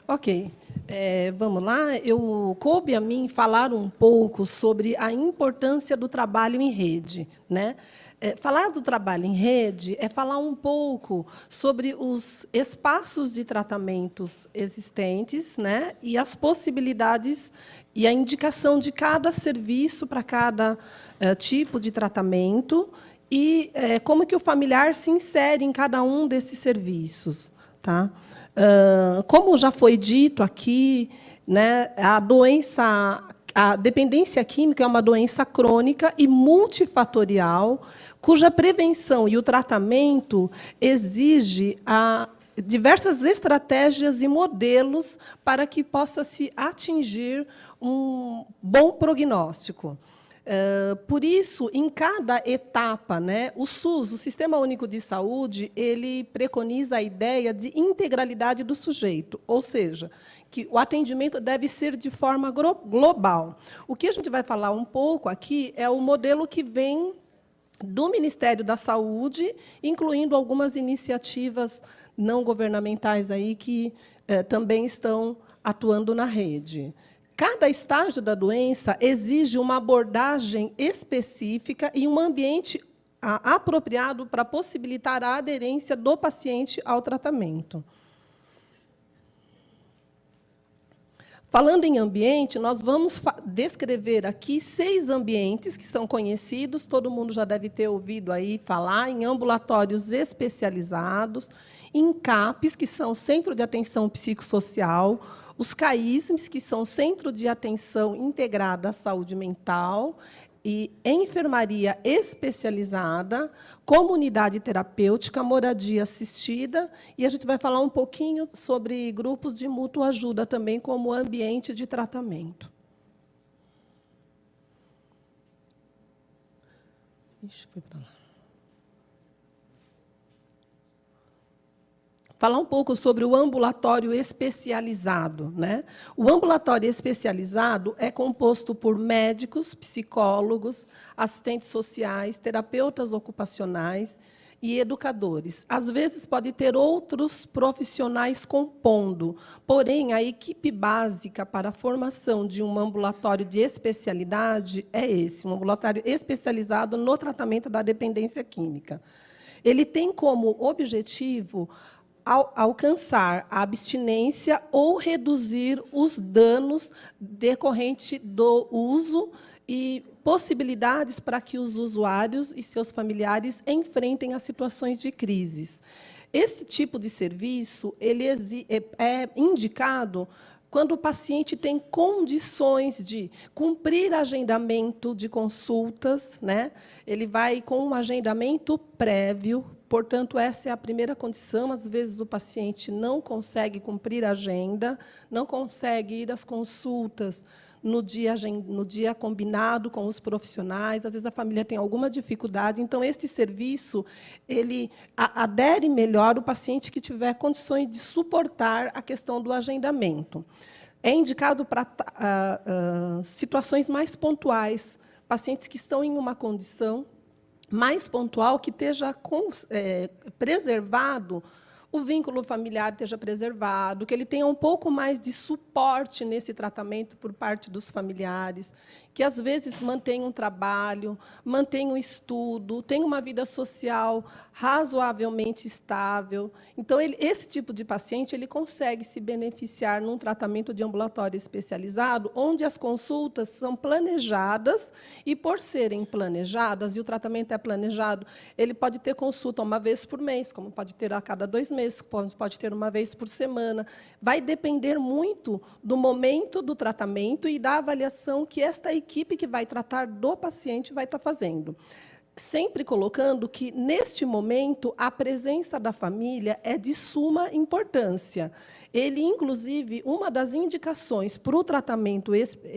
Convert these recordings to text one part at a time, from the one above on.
Ok. Vamos lá. Coube a mim falar um pouco sobre a importância do trabalho em rede, né? Falar do trabalho em rede é falar um pouco sobre os espaços de tratamentos existentes, né? E as possibilidades e a indicação de cada serviço para cada tipo de tratamento e como que o familiar se insere em cada um desses serviços, tá? Como já foi dito aqui, né, a dependência química é uma doença crônica e multifatorial, cuja prevenção e o tratamento exige diversas estratégias e modelos para que possa se atingir um bom prognóstico. Por isso, em cada etapa, né, o SUS, o Sistema Único de Saúde, ele preconiza a ideia de integralidade do sujeito, ou seja, que o atendimento deve ser de forma global. O que a gente vai falar um pouco aqui é o modelo que vem do Ministério da Saúde, incluindo algumas iniciativas não governamentais aí que também estão atuando na rede. Cada estágio da doença exige uma abordagem específica e um ambiente apropriado para possibilitar a aderência do paciente ao tratamento. Falando em ambiente, nós vamos descrever aqui 6 ambientes que são conhecidos, todo mundo já deve ter ouvido aí falar, em ambulatórios especializados, em CAPs, que são Centro de Atenção Psicossocial, os CAISMs, que são Centro de Atenção Integrada à Saúde Mental, e enfermaria especializada, comunidade terapêutica, moradia assistida, e a gente vai falar um pouquinho sobre grupos de mútua ajuda também como ambiente de tratamento. Ixi, foi para lá. Falar um pouco sobre o ambulatório especializado, né? O ambulatório especializado é composto por médicos, psicólogos, assistentes sociais, terapeutas ocupacionais e educadores. Às vezes, pode ter outros profissionais compondo, porém, a equipe básica para a formação de um ambulatório de especialidade é esse, um ambulatório especializado no tratamento da dependência química. Ele tem como objetivo alcançar a abstinência ou reduzir os danos decorrentes do uso e possibilidades para que os usuários e seus familiares enfrentem as situações de crises. Esse tipo de serviço ele é indicado quando o paciente tem condições de cumprir agendamento de consultas, né? Ele vai com um agendamento prévio. Portanto, essa é a primeira condição. Às vezes, o paciente não consegue cumprir a agenda, não consegue ir às consultas no dia combinado com os profissionais. Às vezes, a família tem alguma dificuldade. Então, este serviço ele adere melhor o paciente que tiver condições de suportar a questão do agendamento. É indicado para situações mais pontuais, pacientes que estão em uma condição mais pontual, que esteja preservado, o vínculo familiar esteja preservado, que ele tenha um pouco mais de suporte nesse tratamento por parte dos familiares, que, às vezes, mantém um trabalho, mantém um estudo, tem uma vida social razoavelmente estável. Então, esse tipo de paciente ele consegue se beneficiar num tratamento de ambulatório especializado, onde as consultas são planejadas, e, por serem planejadas, e o tratamento é planejado, ele pode ter consulta uma vez por mês, como pode ter a cada 2 meses, pode ter uma vez por semana. Vai depender muito do momento do tratamento e da avaliação que esta equipe que vai tratar do paciente vai estar fazendo. Sempre colocando que, neste momento, a presença da família é de suma importância. Ele, inclusive, uma das indicações para o tratamento,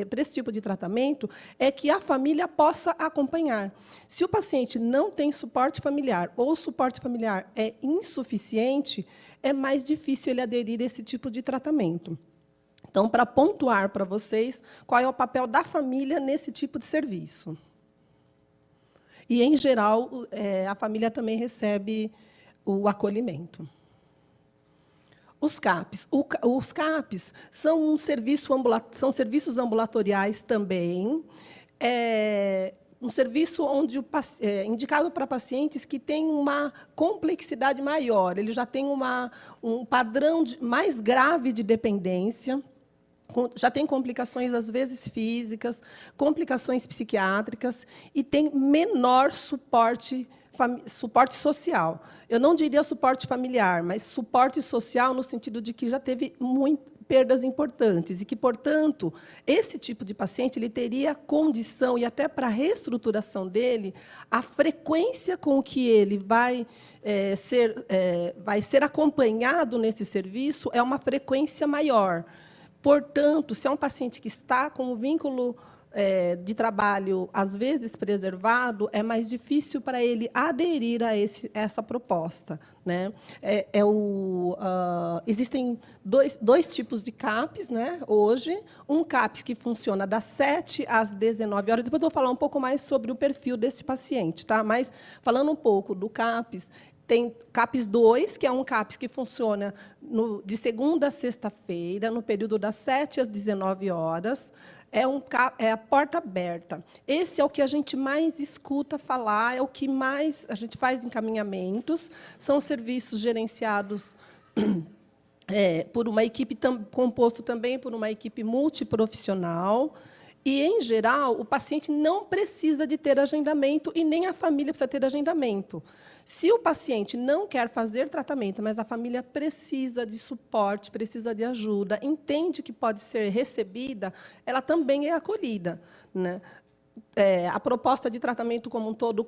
para esse tipo de tratamento, é que a família possa acompanhar. Se o paciente não tem suporte familiar ou o suporte familiar é insuficiente, é mais difícil ele aderir a esse tipo de tratamento. Então, para pontuar para vocês qual é o papel da família nesse tipo de serviço. E, em geral, a família também recebe o acolhimento. Os CAPs. Os CAPs são, são serviços ambulatoriais também, um serviço onde indicado para pacientes que têm uma complexidade maior, ele já tem um padrão mais grave de dependência, já tem complicações, às vezes, físicas, complicações psiquiátricas, e tem menor suporte social. Eu não diria suporte familiar, mas suporte social no sentido de que já teve perdas importantes e que, portanto, esse tipo de paciente ele teria condição, e até para a reestruturação dele, a frequência com que ele vai ser acompanhado nesse serviço é uma frequência maior. Portanto, se é um paciente que está com um vínculo de trabalho, às vezes, preservado, é mais difícil para ele aderir a essa proposta, né? Existem dois tipos de CAPs, né, hoje. Um CAPs que funciona das 7 às 19 horas. Depois eu vou falar um pouco mais sobre o perfil desse paciente, tá? Mas, falando um pouco do CAPs, tem CAPs 2, que é um CAPs que funciona de segunda a sexta-feira, no período das 7 às 19 horas. É a porta aberta. Esse é o que a gente mais escuta falar, é o que mais a gente faz encaminhamentos. São serviços gerenciados por uma equipe composto também por uma equipe multiprofissional. E, em geral, o paciente não precisa de ter agendamento e nem a família precisa ter agendamento. Se o paciente não quer fazer tratamento, mas a família precisa de suporte, precisa de ajuda, entende que pode ser recebida, ela também é acolhida, né? A proposta de tratamento como um todo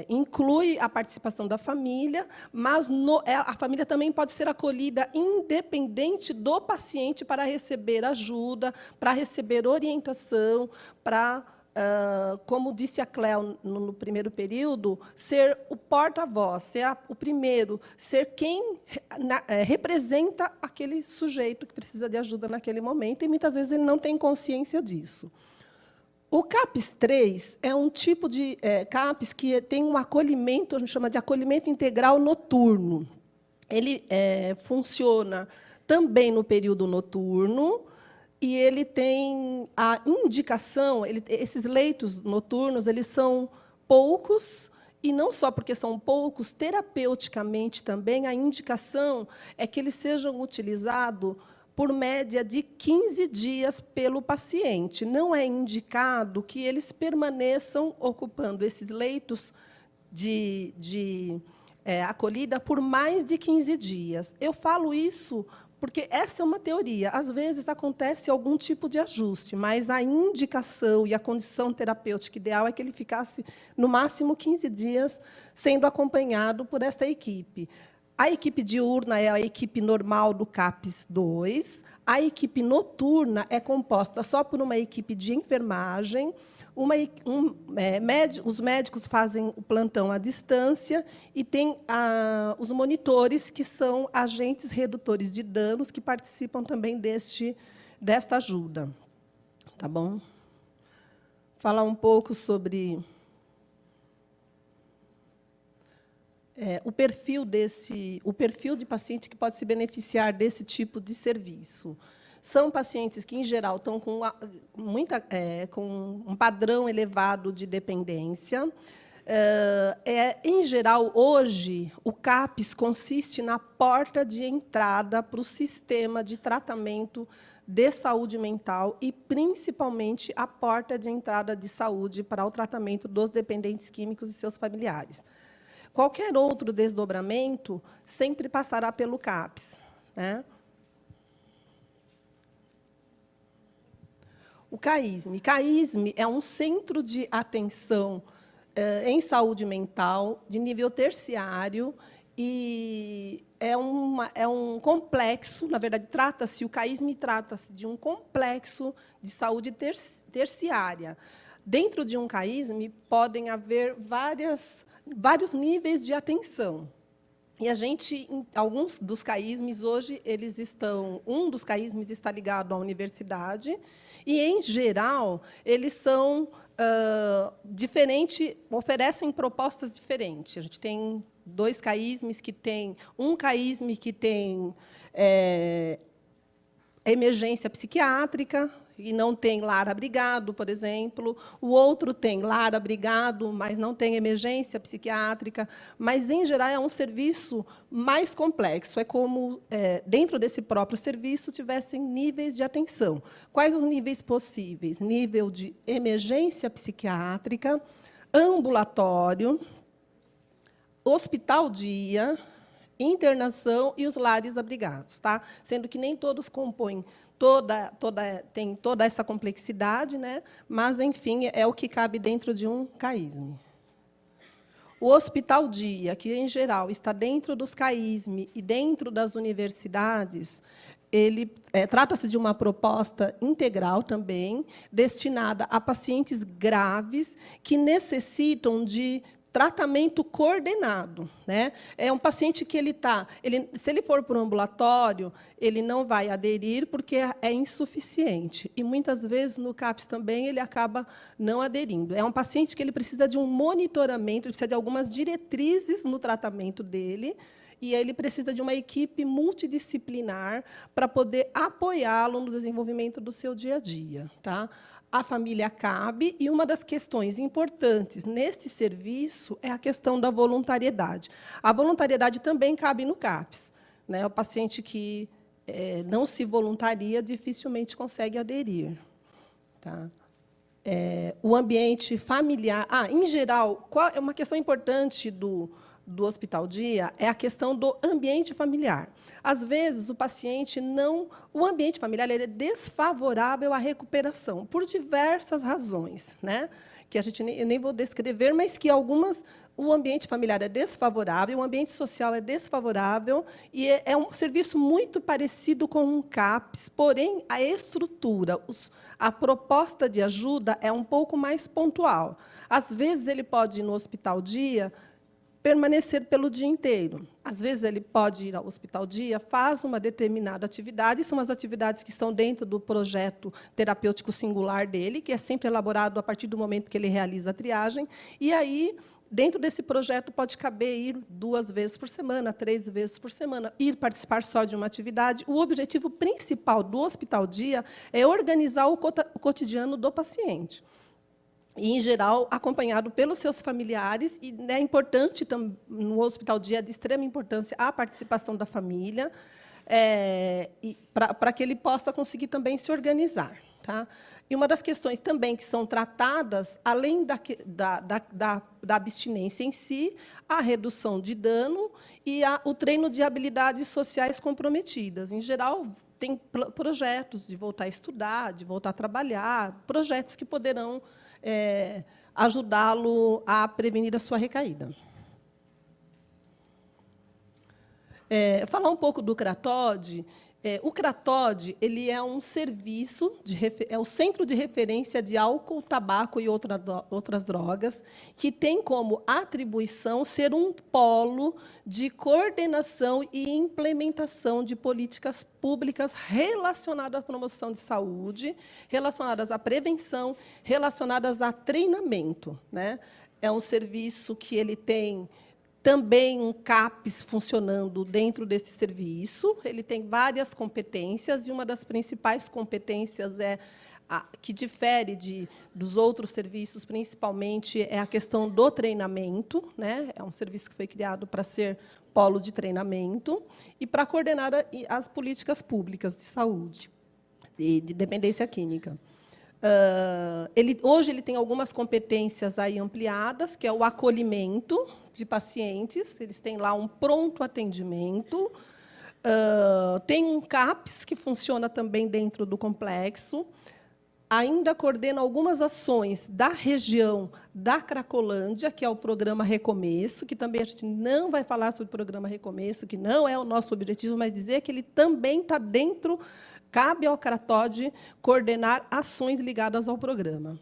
inclui a participação da família, mas a família também pode ser acolhida independente do paciente para receber ajuda, para receber orientação, para, como disse a Cléo no primeiro período, ser o porta-voz, ser o primeiro, ser quem representa aquele sujeito que precisa de ajuda naquele momento, e, muitas vezes, ele não tem consciência disso. O CAPS 3 é um tipo de CAPS que tem um acolhimento, a gente chama de acolhimento integral noturno. Ele funciona também no período noturno, e ele tem a indicação, esses leitos noturnos eles são poucos, e não só porque são poucos, terapeuticamente também, a indicação é que eles sejam utilizados por média de 15 dias pelo paciente. Não é indicado que eles permaneçam ocupando esses leitos de acolhida por mais de 15 dias. Eu falo isso porque essa é uma teoria. Às vezes, acontece algum tipo de ajuste, mas a indicação e a condição terapêutica ideal é que ele ficasse, no máximo, 15 dias sendo acompanhado por esta equipe. A equipe diurna é a equipe normal do CAPS 2. A equipe noturna é composta só por uma equipe de enfermagem. Os médicos fazem o plantão à distância e tem os monitores, que são agentes redutores de danos, que participam também desta ajuda. Tá bom? Falar um pouco sobre o perfil de paciente que pode se beneficiar desse tipo de serviço. São pacientes que, em geral, estão com um padrão elevado de dependência. Em geral, hoje, o CAPS consiste na porta de entrada para o sistema de tratamento de saúde mental e, principalmente, a porta de entrada de saúde para o tratamento dos dependentes químicos e seus familiares. Qualquer outro desdobramento sempre passará pelo CAPS, né? O CAISM. CAISM é um centro de atenção em saúde mental de nível terciário e é um complexo, na verdade, o CAISM trata-se de um complexo de saúde terciária. Dentro de um CAISM podem haver vários níveis de atenção. E a gente, alguns dos CAISMs hoje, eles estão, um dos CAISMs está ligado à universidade, e, em geral, eles são diferentes, oferecem propostas diferentes. A gente tem 2 CAISMs que tem, um CAISM que tem emergência psiquiátrica, e não tem lar abrigado, por exemplo. O outro tem lar abrigado, mas não tem emergência psiquiátrica. Mas, em geral, é um serviço mais complexo. É como, dentro desse próprio serviço, tivessem níveis de atenção. Quais os níveis possíveis? Nível de emergência psiquiátrica, ambulatório, hospital-dia, internação e os lares abrigados, tá? Sendo que nem todos compõem tem toda essa complexidade, né? Mas, enfim, é o que cabe dentro de um CAISM. O hospital-dia, que, em geral, está dentro dos CAISM e dentro das universidades, ele trata-se de uma proposta integral também, destinada a pacientes graves que necessitam de tratamento coordenado, né? É um paciente que se ele for para o ambulatório, ele não vai aderir porque é insuficiente. E, muitas vezes, no CAPS também, ele acaba não aderindo. É um paciente que ele precisa de um monitoramento, ele precisa de algumas diretrizes no tratamento dele, e ele precisa de uma equipe multidisciplinar para poder apoiá-lo no desenvolvimento do seu dia a dia, tá? A família cabe, e uma das questões importantes neste serviço é a questão da voluntariedade. A voluntariedade também cabe no CAPS, né? O paciente que não se voluntaria dificilmente consegue aderir, tá? O ambiente familiar. Em geral, qual é uma questão importante do hospital-dia é a questão do ambiente familiar. Às vezes, o paciente não... O ambiente familiar ele é desfavorável à recuperação, por diversas razões, né? Que eu nem vou descrever, mas que algumas... O ambiente familiar é desfavorável, o ambiente social é desfavorável, e é um serviço muito parecido com um CAPS, porém, a estrutura, a proposta de ajuda é um pouco mais pontual. Às vezes, ele pode ir no hospital-dia, permanecer pelo dia inteiro. Às vezes, ele pode ir ao hospital-dia, faz uma determinada atividade, são as atividades que estão dentro do projeto terapêutico singular dele, que é sempre elaborado a partir do momento que ele realiza a triagem, e aí, dentro desse projeto, pode caber ir 2 vezes por semana, 3 vezes por semana, ir participar só de uma atividade. O objetivo principal do hospital-dia é organizar o cotidiano do paciente. E, em geral, acompanhado pelos seus familiares, e é importante, no hospital-dia, é de extrema importância a participação da família, para que ele possa conseguir também se organizar. Tá? E uma das questões também que são tratadas, além da abstinência em si, a redução de dano e o treino de habilidades sociais comprometidas. Em geral, tem projetos de voltar a estudar, de voltar a trabalhar, projetos que poderão ajudá-lo a prevenir a sua recaída. Falar um pouco do CRATOD. O CRATOD ele é um serviço, é o Centro de Referência de Álcool, Tabaco e outras drogas, que tem como atribuição ser um polo de coordenação e implementação de políticas públicas relacionadas à promoção de saúde, relacionadas à prevenção, relacionadas a treinamento, né? É um serviço que ele tem também um CAPS funcionando dentro desse serviço. Ele tem várias competências, e uma das principais competências que difere dos outros serviços, principalmente, é a questão do treinamento, né? É um serviço que foi criado para ser polo de treinamento e para coordenar as políticas públicas de saúde e de dependência química. Hoje ele tem algumas competências aí ampliadas, que é o acolhimento de pacientes. Eles têm lá um pronto atendimento. Tem um CAPS que funciona também dentro do complexo. Ainda coordena algumas ações da região da Cracolândia, que é o programa Recomeço, que também a gente não vai falar sobre o programa Recomeço, que não é o nosso objetivo, mas dizer que ele também está dentro. Cabe ao CRATOD coordenar ações ligadas ao programa.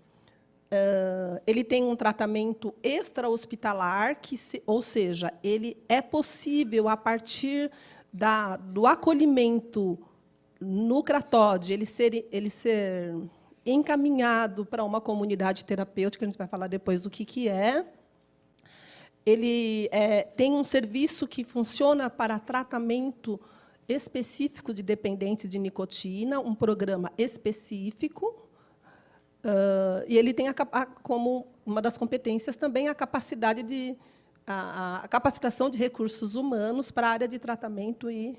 ele tem um tratamento extra-hospitalar, ou seja, ele é possível, a partir do acolhimento no CRATOD, ele ser encaminhado para uma comunidade terapêutica, a gente vai falar depois do que é. Ele tem um serviço que funciona para tratamento específico de dependentes de nicotina, um programa específico, e ele tem como uma das competências também a capacidade a capacitação de recursos humanos para a área de tratamento e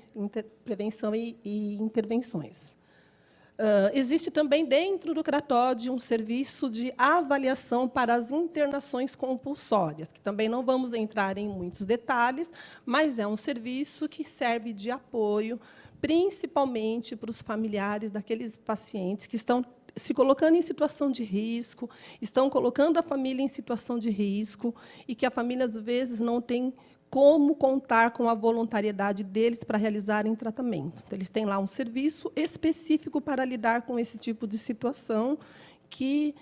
prevenção e intervenções. Existe também, dentro do CRATOD, um serviço de avaliação para as internações compulsórias, que também não vamos entrar em muitos detalhes, mas é um serviço que serve de apoio, principalmente para os familiares daqueles pacientes que estão se colocando em situação de risco, estão colocando a família em situação de risco, e que a família, às vezes, não tem como contar com a voluntariedade deles para realizarem tratamento. Então, eles têm lá um serviço específico para lidar com esse tipo de situação, que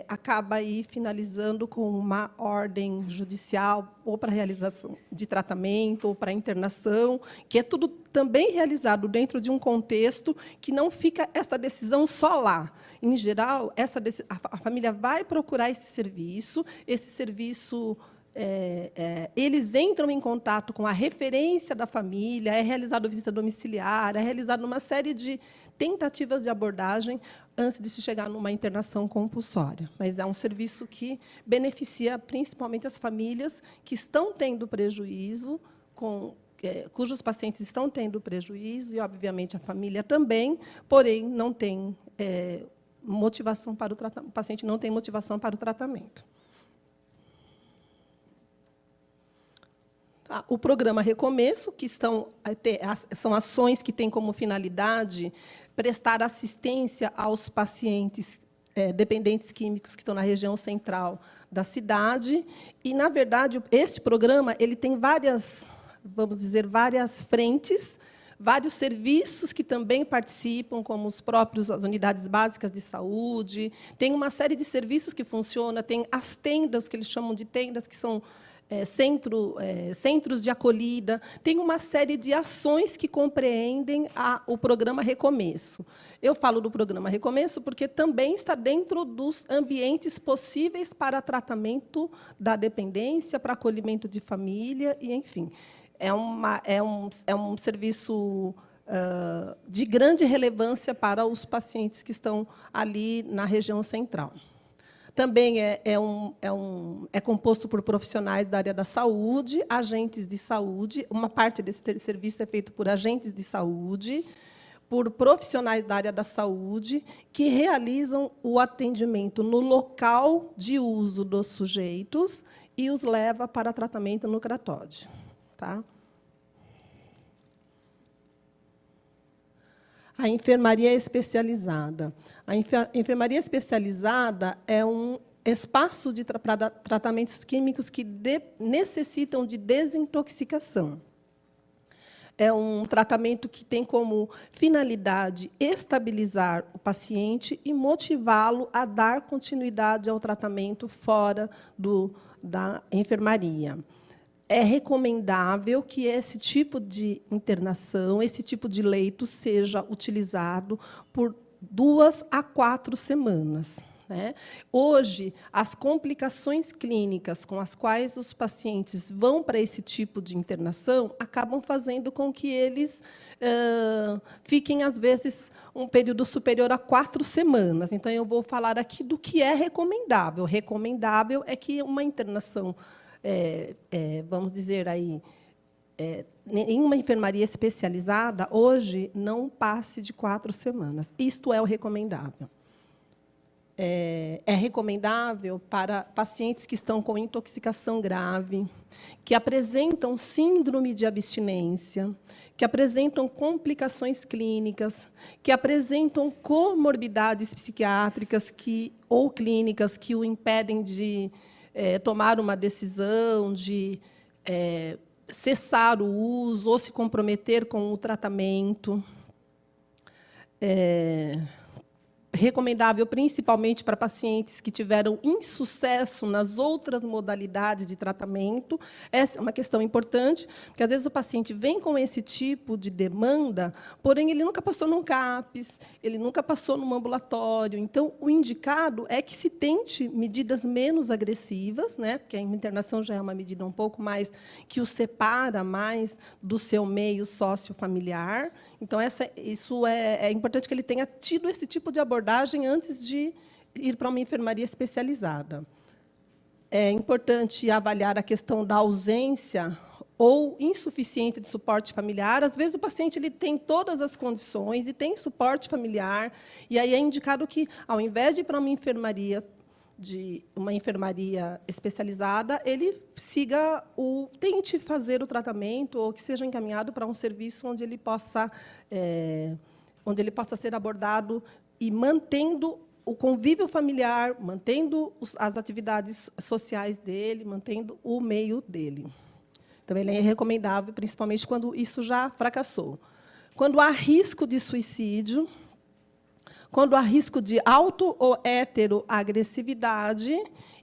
acaba aí finalizando com uma ordem judicial, ou para realização de tratamento, ou para internação, que é tudo também realizado dentro de um contexto que não fica essa decisão só lá. Em geral, a família vai procurar esse serviço eles entram em contato com a referência da família, é realizada visita domiciliar, é realizada uma série de tentativas de abordagem antes de se chegar numa internação compulsória. Mas é um serviço que beneficia principalmente as famílias que estão tendo prejuízo, cujos pacientes estão tendo prejuízo, e, obviamente, a família também, porém, não tem motivação para o tratamento. O paciente não tem motivação para o tratamento. O programa Recomeço, que são ações que têm como finalidade prestar assistência aos pacientes dependentes químicos que estão na região central da cidade. E, na verdade, esse programa ele tem várias frentes, vários serviços que também participam, como as unidades básicas de saúde. Tem uma série de serviços que funcionam, tem as tendas, que eles chamam de tendas, que são centros de acolhida. Tem uma série de ações que compreendem o programa Recomeço. Eu falo do programa Recomeço porque também está dentro dos ambientes possíveis para tratamento da dependência, para acolhimento de família, e, enfim, é um serviço de grande relevância para os pacientes que estão ali na região central. Também é composto por profissionais da área da saúde, agentes de saúde. Uma parte desse serviço é feito por agentes de saúde, por profissionais da área da saúde, que realizam o atendimento no local de uso dos sujeitos e os leva para tratamento no CRATOD. Tá? A enfermaria especializada. A enfermaria especializada é um espaço para tratamentos químicos que necessitam de desintoxicação. É um tratamento que tem como finalidade estabilizar o paciente e motivá-lo a dar continuidade ao tratamento fora da enfermaria. É recomendável que esse tipo de internação, esse tipo de leito, seja utilizado por 2 a 4 semanas. Né? Hoje, as complicações clínicas com as quais os pacientes vão para esse tipo de internação acabam fazendo com que eles fiquem, às vezes, um período superior a 4 semanas. Então, eu vou falar aqui do que é recomendável. Recomendável é que uma internação, vamos dizer aí, em uma enfermaria especializada, hoje, não passe de 4 semanas. Isto é o recomendável. É recomendável para pacientes que estão com intoxicação grave, que apresentam síndrome de abstinência, que apresentam complicações clínicas, que apresentam comorbidades psiquiátricas ou clínicas que o impedem de tomar uma decisão, de cessar o uso ou se comprometer com o tratamento. recomendável principalmente para pacientes que tiveram insucesso nas outras modalidades de tratamento. Essa é uma questão importante, porque, às vezes, o paciente vem com esse tipo de demanda, porém, ele nunca passou num CAPS, ele nunca passou num ambulatório. Então, o indicado é que se tente medidas menos agressivas, né, porque a internação já é uma medida um pouco mais que o separa mais do seu meio sociofamiliar. Então, isso é importante que ele tenha tido esse tipo de abordagem antes de ir para uma enfermaria especializada. É importante avaliar a questão da ausência ou insuficiente de suporte familiar. Às vezes, o paciente ele tem todas as condições e tem suporte familiar, e aí é indicado que, ao invés de ir para uma enfermaria especializada, ele tente fazer o tratamento, ou que seja encaminhado para um serviço onde ele possa ser abordado e mantendo o convívio familiar, mantendo as atividades sociais dele, mantendo o meio dele. Então, ele é recomendável, principalmente quando isso já fracassou. Quando há risco de suicídio, quando há risco de auto- ou heteroagressividade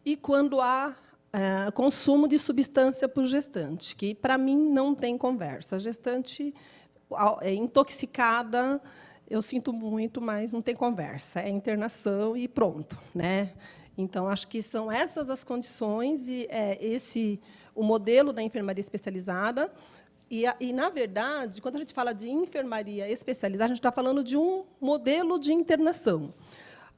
e quando há consumo de substância por gestante, que, para mim, não tem conversa. A gestante intoxicada, eu sinto muito, mas não tem conversa. É internação e pronto, né? Então, acho que são essas as condições e o modelo da enfermaria especializada. E, na verdade, quando a gente fala de enfermaria especializada, a gente está falando de um modelo de internação.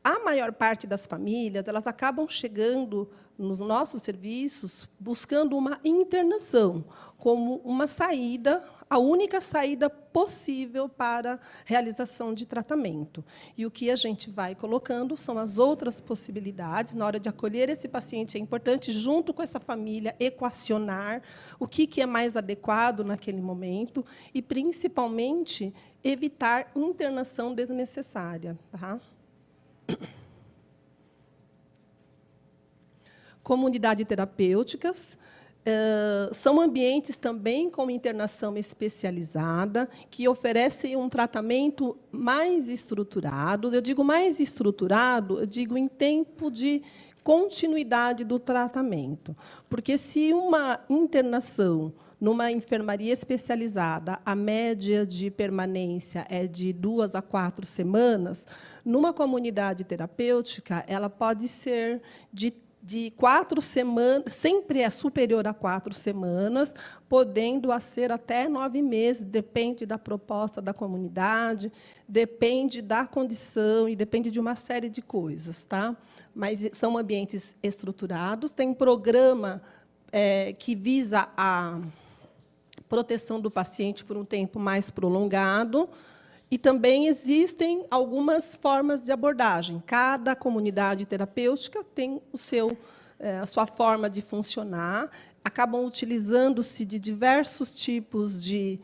A maior parte das famílias, elas acabam chegando nos nossos serviços buscando uma internação como uma saída, a única saída possível para a realização de tratamento. E o que a gente vai colocando são as outras possibilidades. Na hora de acolher esse paciente, é importante, junto com essa família, equacionar o que é mais adequado naquele momento e, principalmente, evitar internação desnecessária. Tá? Comunidades terapêuticas são ambientes também com internação especializada, que oferecem um tratamento mais estruturado. Eu digo mais estruturado, eu digo em tempo de continuidade do tratamento. Porque, se uma internação numa enfermaria especializada, a média de permanência é de 2 a 4 semanas, numa comunidade terapêutica, ela pode ser de 4 semanas, sempre é superior a 4 semanas, podendo ser até 9 meses, depende da proposta da comunidade, depende da condição e depende de uma série de coisas. Tá? Mas são ambientes estruturados, tem programa que visa a proteção do paciente por um tempo mais prolongado, e também existem algumas formas de abordagem. Cada comunidade terapêutica tem a sua forma de funcionar, acabam utilizando-se de diversos tipos de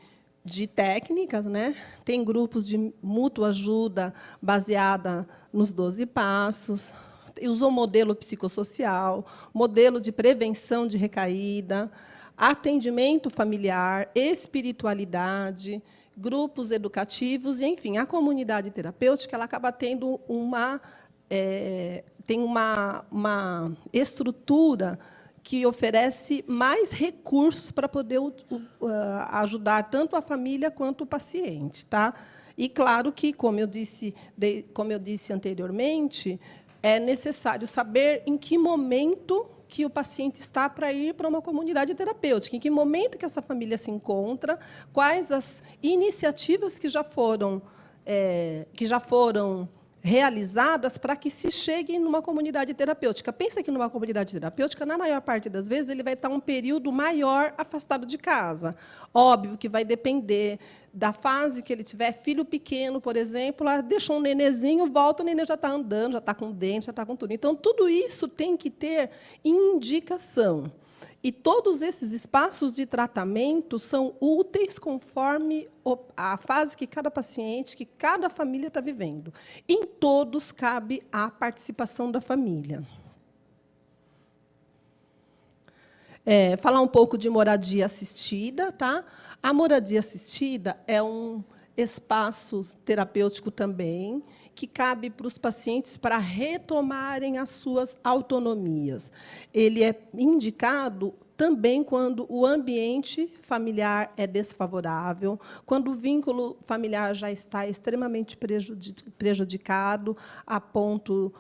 técnicas, né? Tem grupos de mútua ajuda baseada nos 12 passos, usam modelo psicossocial, modelo de prevenção de recaída, atendimento familiar, espiritualidade, grupos educativos, e, enfim, a comunidade terapêutica ela acaba tendo uma estrutura que oferece mais recursos para poder ajudar tanto a família quanto o paciente. Tá? E, claro que, como eu disse anteriormente, é necessário saber em que momento que o paciente está para ir para uma comunidade terapêutica, em que momento que essa família se encontra, quais as iniciativas que já foram realizadas para que se chegue numa comunidade terapêutica. Pensa que, numa comunidade terapêutica, na maior parte das vezes, ele vai estar um período maior afastado de casa. Óbvio que vai depender da fase que ele tiver. Filho pequeno, por exemplo, deixou um nenenzinho, volta, o neném já está andando, já está com dente, já está com tudo. Então, tudo isso tem que ter indicação. E todos esses espaços de tratamento são úteis conforme a fase que cada paciente, que cada família está vivendo. Em todos cabe a participação da família. Falar um pouco de moradia assistida. Tá? A moradia assistida é espaço terapêutico também, que cabe para os pacientes para retomarem as suas autonomias. Ele é indicado também quando o ambiente familiar é desfavorável, quando o vínculo familiar já está extremamente prejudicado, a ponto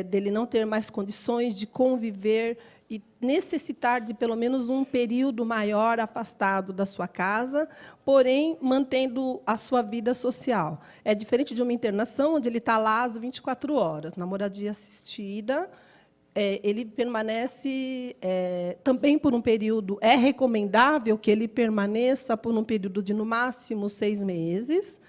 dele não ter mais condições de conviver e necessitar de, pelo menos, um período maior afastado da sua casa, porém, mantendo a sua vida social. É diferente de uma internação, onde ele está lá às 24 horas. Na moradia assistida, ele permanece também por um período. É recomendável que ele permaneça por um período de, no máximo, 6 meses.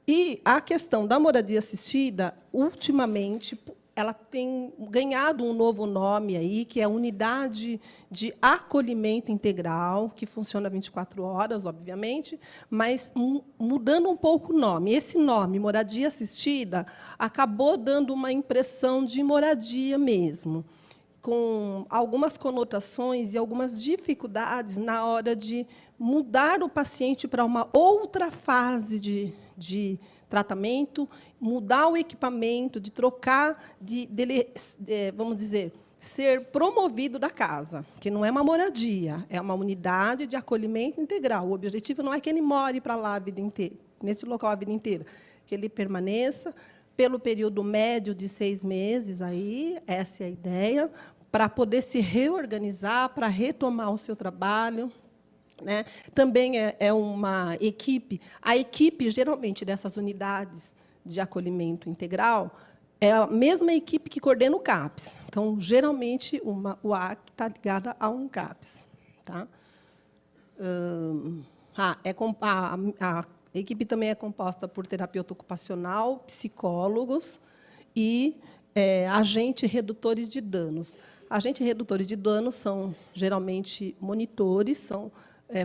E a questão da moradia assistida, ultimamente, ela tem ganhado um novo nome aí, que é a Unidade de Acolhimento Integral, que funciona 24 horas, obviamente, mas mudando um pouco o nome. Esse nome, moradia assistida, acabou dando uma impressão de moradia mesmo, com algumas conotações e algumas dificuldades na hora de mudar o paciente para uma outra fase de tratamento, mudar o equipamento, de trocar, dele, vamos dizer, ser promovido da casa, que não é uma moradia, é uma unidade de acolhimento integral. O objetivo não é que ele more para lá a vida inteira, nesse local a vida inteira, que ele permaneça pelo período médio de 6 meses, aí, essa é a ideia, para poder se reorganizar, para retomar o seu trabalho. Né? Também é uma equipe. A equipe, geralmente, dessas unidades de acolhimento integral é a mesma equipe que coordena o CAPS. Então, geralmente, o AC está ligada a um CAPS. Tá? A equipe também é composta por terapeuta ocupacional, psicólogos e agentes redutores de danos. Agentes redutores de danos são, geralmente, monitores, são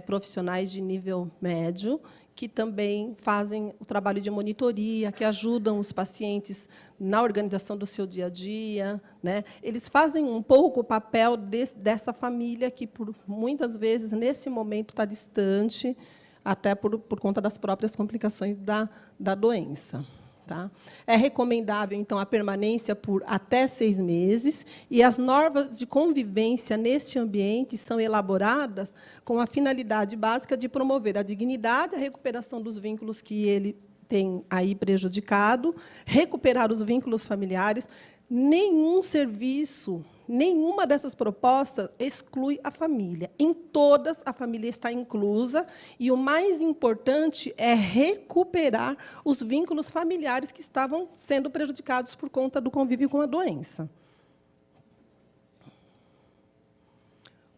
profissionais de nível médio, que também fazem o trabalho de monitoria, que ajudam os pacientes na organização do seu dia a dia. Né? Eles fazem um pouco o papel dessa família que, muitas vezes, nesse momento, está distante, até por conta das próprias complicações da doença. Tá? É recomendável, então, a permanência por até 6 meses, e as normas de convivência neste ambiente são elaboradas com a finalidade básica de promover a dignidade, a recuperação dos vínculos que ele tem aí prejudicado, recuperar os vínculos familiares. Nenhum serviço, nenhuma dessas propostas exclui a família. Em todas, a família está inclusa, e o mais importante é recuperar os vínculos familiares que estavam sendo prejudicados por conta do convívio com a doença.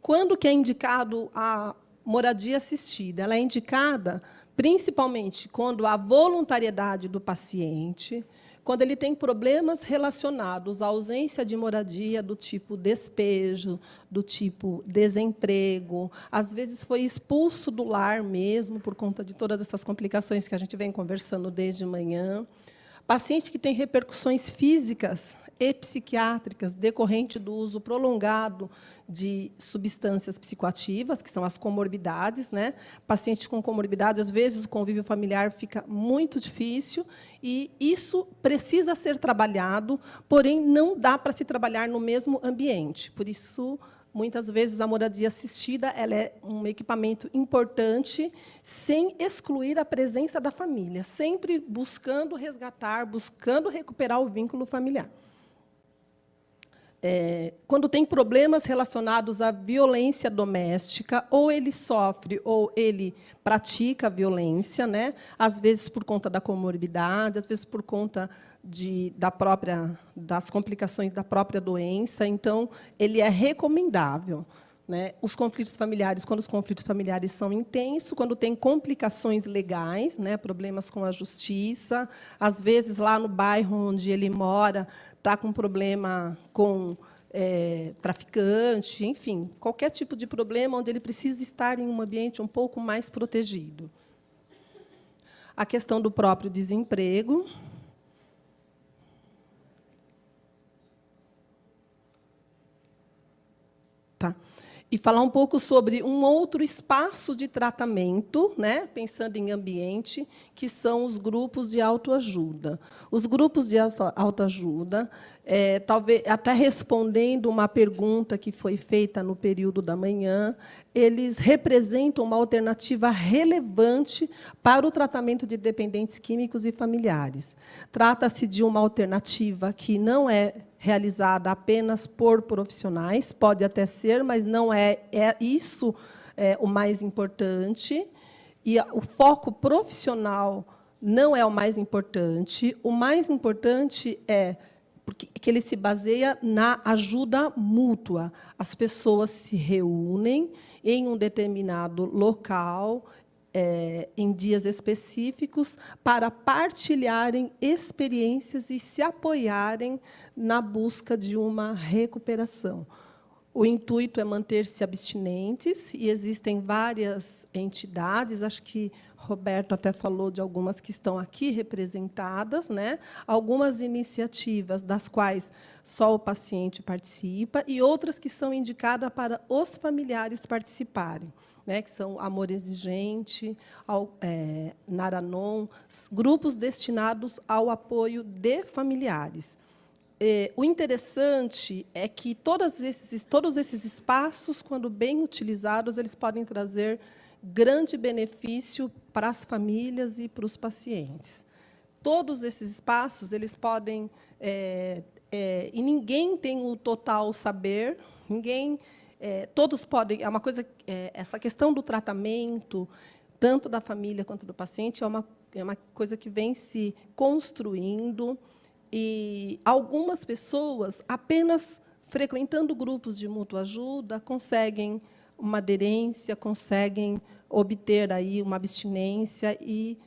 Quando que é indicado a moradia assistida? Ela é indicada principalmente quando há voluntariedade do paciente, quando ele tem problemas relacionados à ausência de moradia, do tipo despejo, do tipo desemprego, às vezes foi expulso do lar mesmo, por conta de todas essas complicações que a gente vem conversando desde manhã. Paciente que tem repercussões físicas e psiquiátricas decorrente do uso prolongado de substâncias psicoativas, que são as comorbidades. Né? Pacientes com comorbidade, às vezes, o convívio familiar fica muito difícil, e isso precisa ser trabalhado, porém, não dá para se trabalhar no mesmo ambiente. Por isso, muitas vezes, a moradia assistida ela é um equipamento importante, sem excluir a presença da família, sempre buscando resgatar, buscando recuperar o vínculo familiar. Quando tem problemas relacionados à violência doméstica, ou ele sofre ou ele pratica violência, né? Às vezes por conta da comorbidade, às vezes por conta das complicações da própria doença. Então, ele é recomendável. Né? Os conflitos familiares, quando os conflitos familiares são intensos, quando tem complicações legais, né? Problemas com a justiça, às vezes, lá no bairro onde ele mora, está com problema com traficante, enfim, qualquer tipo de problema onde ele precisa estar em um ambiente um pouco mais protegido. A questão do próprio desemprego. Tá. e falar um pouco sobre um outro espaço de tratamento, né, pensando em ambiente, que são os grupos de autoajuda. Os grupos de autoajuda, talvez até respondendo uma pergunta que foi feita no período da manhã, eles representam uma alternativa relevante para o tratamento de dependentes químicos e familiares. Trata-se de uma alternativa que não é realizada apenas por profissionais, pode até ser, mas não é isso o mais importante. E o foco profissional não é o mais importante. O mais importante é que ele se baseia na ajuda mútua. As pessoas se reúnem em um determinado local, em dias específicos, para partilharem experiências e se apoiarem na busca de uma recuperação. O intuito é manter-se abstinentes, e existem várias entidades, acho que Roberto até falou de algumas que estão aqui representadas, né? Algumas iniciativas das quais só o paciente participa, e outras que são indicadas para os familiares participarem, né, que são Amor Exigente, Naranon, grupos destinados ao apoio de familiares. O interessante é que todos esses espaços, quando bem utilizados, eles podem trazer grande benefício para as famílias e para os pacientes. Todos esses espaços eles podem... e ninguém tem o total saber, ninguém... todos podem... É uma coisa... essa questão do tratamento, tanto da família quanto do paciente, é uma coisa que vem se construindo, e algumas pessoas, apenas frequentando grupos de mútua ajuda, conseguem uma aderência, conseguem obter aí uma abstinência, e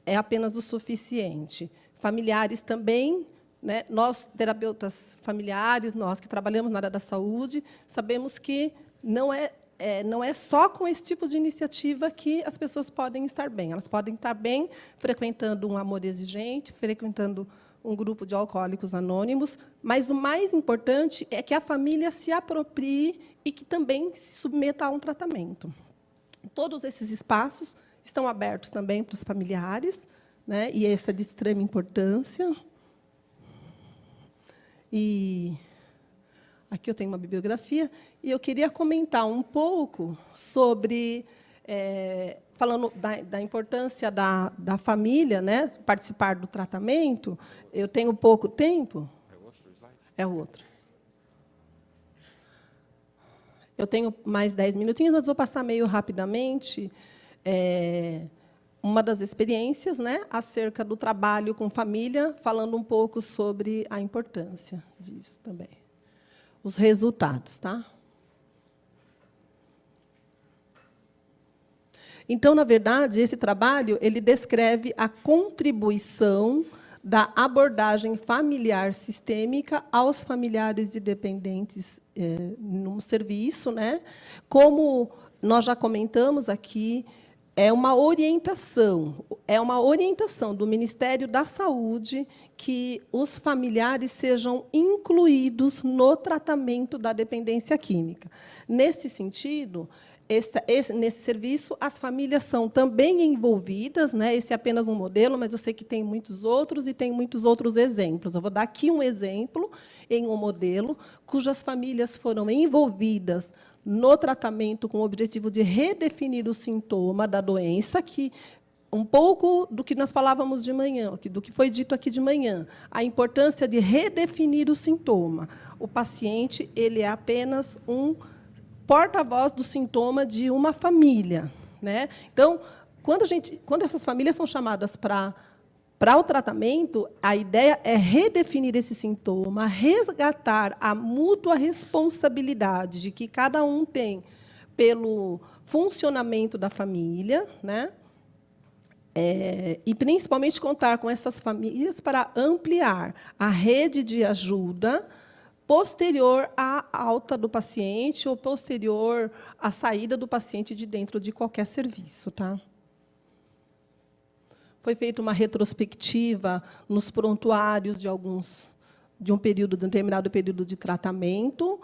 é apenas o suficiente. Familiares também, né? Nós, terapeutas familiares, nós que trabalhamos na área da saúde, sabemos que não é só com esse tipo de iniciativa que as pessoas podem estar bem. Elas podem estar bem frequentando um Amor Exigente, frequentando um grupo de alcoólicos anônimos, mas o mais importante é que a família se aproprie e que também se submeta a um tratamento. Todos esses espaços estão abertos também para os familiares, né? E essa é de extrema importância. E aqui eu tenho uma bibliografia, e eu queria comentar um pouco sobre... falando da importância da família, né, participar do tratamento. Eu tenho pouco tempo. É outro slide? É o outro. Eu tenho mais 10 minutinhos, mas vou passar meio rapidamente. Uma das experiências, né, acerca do trabalho com família, falando um pouco sobre a importância disso também. Os resultados, tá? Então, na verdade, esse trabalho ele descreve a contribuição da abordagem familiar sistêmica aos familiares de dependentes no serviço, né? Como nós já comentamos aqui, é uma orientação do Ministério da Saúde que os familiares sejam incluídos no tratamento da dependência química. Nesse sentido, nesse serviço, as famílias são também envolvidas, né? Esse é apenas um modelo, mas eu sei que tem muitos outros, e tem muitos outros exemplos. Eu vou dar aqui um exemplo em um modelo cujas famílias foram envolvidas no tratamento com o objetivo de redefinir o sintoma da doença, que um pouco do que nós falávamos de manhã, do que foi dito aqui de manhã, a importância de redefinir o sintoma. O paciente ele é apenas um porta-voz do sintoma de uma família, né? Então, quando essas famílias são chamadas para o tratamento, a ideia é redefinir esse sintoma, resgatar a mútua responsabilidade de que cada um tem pelo funcionamento da família, né? E, principalmente, contar com essas famílias para ampliar a rede de ajuda posterior à alta do paciente ou posterior à saída do paciente de dentro de qualquer serviço, tá? Foi feita uma retrospectiva nos prontuários de um determinado período de tratamento,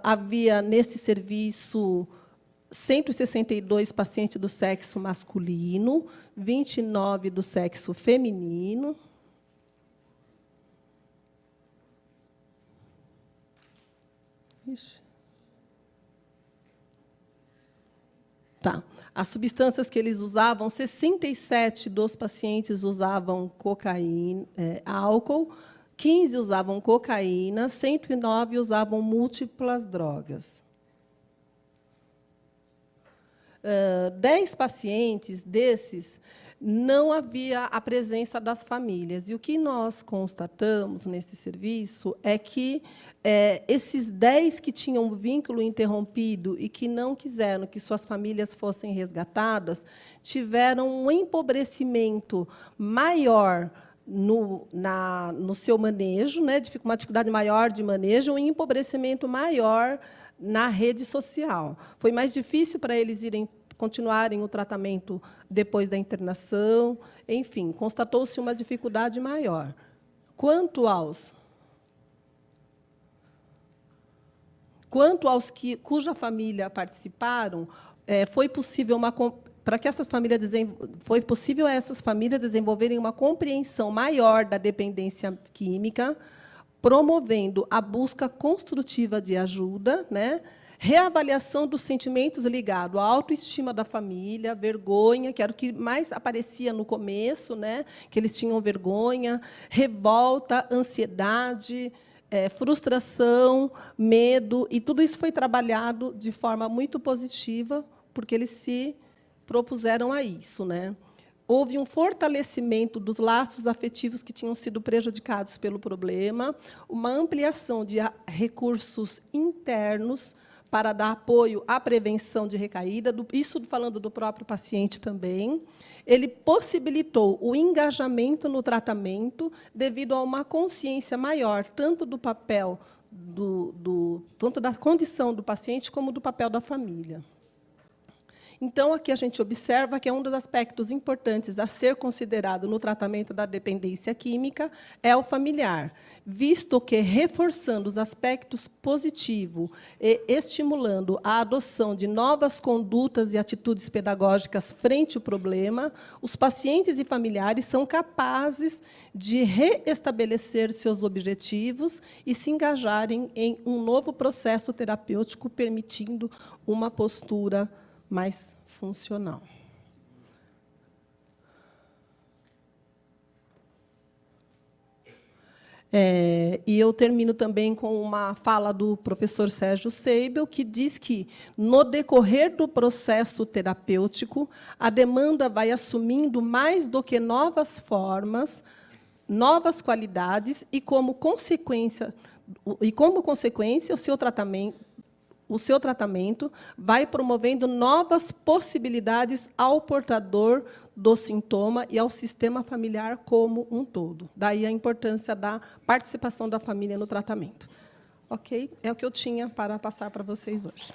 Havia, nesse serviço, 162 pacientes do sexo masculino, 29 do sexo feminino. Ixi. Tá. As substâncias que eles usavam, 67 dos pacientes usavam cocaína, álcool, 15 usavam cocaína, 109 usavam múltiplas drogas. 10 pacientes desses não havia a presença das famílias. E o que nós constatamos nesse serviço é que esses 10 que tinham vínculo interrompido e que não quiseram que suas famílias fossem resgatadas, tiveram um empobrecimento maior no seu manejo, né, uma dificuldade maior de manejo, um empobrecimento maior na rede social. Foi mais difícil para eles continuarem o tratamento depois da internação, enfim, constatou-se uma dificuldade maior. Quanto aos cuja família participaram, foi possível essas famílias desenvolverem uma compreensão maior da dependência química, promovendo a busca construtiva de ajuda, né? Reavaliação dos sentimentos ligados à autoestima da família, vergonha, que era o que mais aparecia no começo, né? Que eles tinham vergonha, revolta, ansiedade, frustração, medo, e tudo isso foi trabalhado de forma muito positiva, porque eles se propuseram a isso, né? Houve um fortalecimento dos laços afetivos que tinham sido prejudicados pelo problema, uma ampliação de recursos internos para dar apoio à prevenção de recaída, isso falando do próprio paciente também. Ele possibilitou o engajamento no tratamento devido a uma consciência maior, tanto do papel, tanto da condição do paciente, como do papel da família. Então, aqui a gente observa que um dos aspectos importantes a ser considerado no tratamento da dependência química é o familiar, visto que, reforçando os aspectos positivos e estimulando a adoção de novas condutas e atitudes pedagógicas frente ao problema, os pacientes e familiares são capazes de reestabelecer seus objetivos e se engajarem em um novo processo terapêutico, permitindo uma postura mais funcional. E eu termino também com uma fala do professor Sérgio Seibel, que diz que, no decorrer do processo terapêutico, a demanda vai assumindo mais do que novas formas, novas qualidades, e, como consequência, o seu tratamento vai promovendo novas possibilidades ao portador do sintoma e ao sistema familiar como um todo. Daí a importância da participação da família no tratamento. Ok? É o que eu tinha para passar para vocês hoje.